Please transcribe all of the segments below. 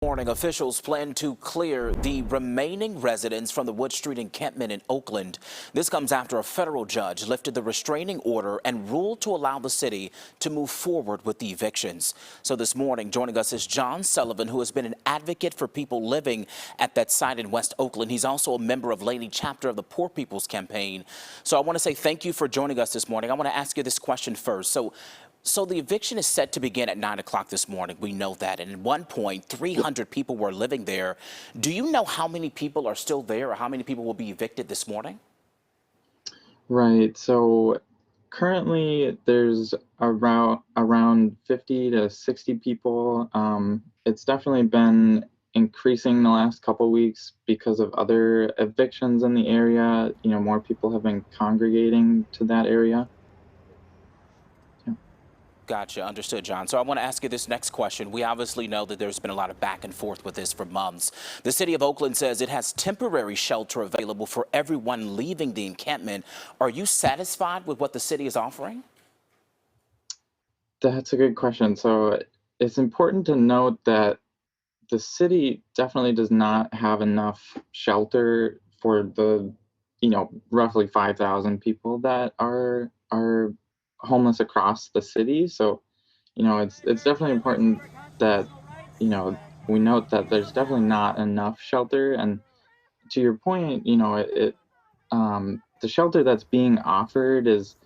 Morning, officials plan to clear the remaining residents from the Wood Street encampment in Oakland. This comes after a federal judge lifted the restraining order and ruled to allow the city to move forward with the evictions. So this morning, joining us is Jon Sullivan, who has been an advocate for people living at that site in West Oakland. He's also a member of Laney chapter of the Poor People's Campaign. So I want to say thank you for joining us this morning. I want to ask you this question first. So the eviction is set to begin at 9 o'clock this morning. We know that. And at one point, 300 people were living there. Do you know how many people are still there or how many people will be evicted this morning? Right. So currently there's around 50 to 60 people. It's definitely been increasing the last couple of weeks because of other evictions in the area. More people have been congregating to that area. Gotcha. Understood, Jon. So I want to ask you this next question. We obviously know that there's been a lot of back and forth with this for months. The city of Oakland says it has temporary shelter available for everyone leaving the encampment. Are you satisfied with what the city is offering? That's a good question. So it's important to note that the city definitely does not have enough shelter for the, roughly 5,000 people that are homeless across the city. So, it's definitely important that, we note that there's definitely not enough shelter. And to your point, the shelter that's being offered is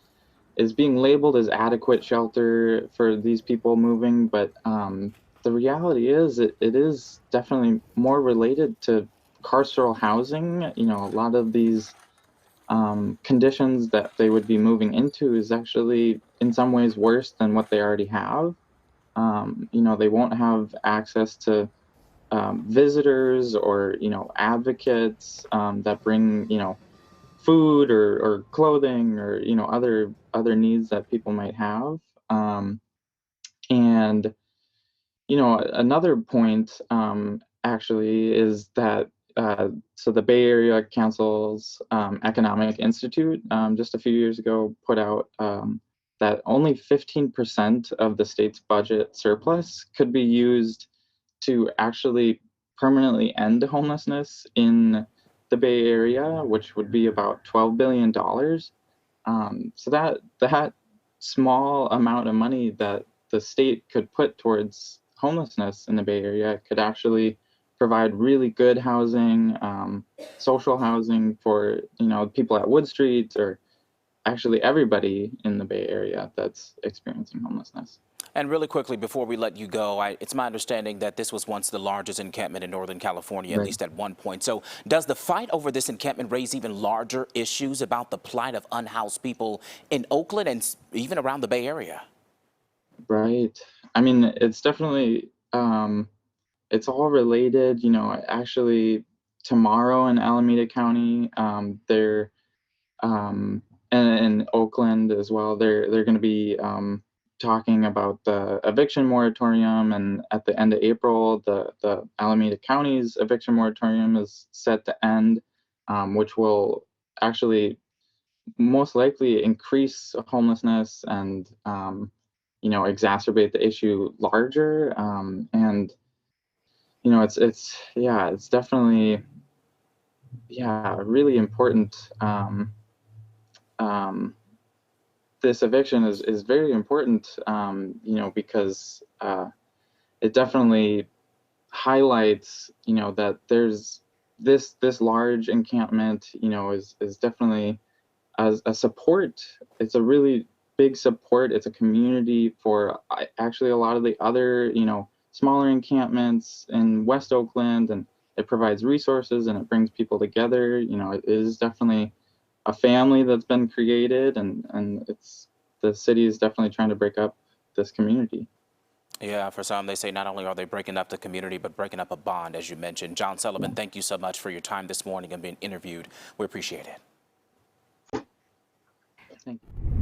being labeled as adequate shelter for these people moving, but the reality is it is definitely more related to carceral housing. A lot of these conditions that they would be moving into is actually in some ways worse than what they already have. They won't have access to visitors or advocates that bring food or clothing or other needs that people might have. And another point actually is that so the Bay Area Council's Economic Institute just a few years ago put out that only 15% of the state's budget surplus could be used to actually permanently end homelessness in the Bay Area, which would be about $12 billion. So that small amount of money that the state could put towards homelessness in the Bay Area could actually provide really good housing, social housing for people at Wood Street or actually everybody in the Bay Area that's experiencing homelessness. And really quickly, before we let you go, it's my understanding that this was once the largest encampment in Northern California, at least at one point. So does the fight over this encampment raise even larger issues about the plight of unhoused people in Oakland and even around the Bay Area? Right. I mean, it's definitely, it's all related. Actually, tomorrow in Alameda County, they're, and in Oakland as well, they're going to be talking about the eviction moratorium, and at the end of April, the Alameda County's eviction moratorium is set to end, which will actually most likely increase homelessness and exacerbate the issue larger. And it's definitely really important. This eviction is very important, because it definitely highlights, that there's this large encampment, is definitely a support. It's a really big support. It's a community for actually a lot of the other, smaller encampments in West Oakland, and it provides resources and it brings people together. It is definitely a family that's been created, and the city is definitely trying to break up this community. Yeah, for some, they say not only are they breaking up the community, but breaking up a bond, as you mentioned. Jon Sullivan, thank you so much for your time this morning and being interviewed. We appreciate it. Thank you.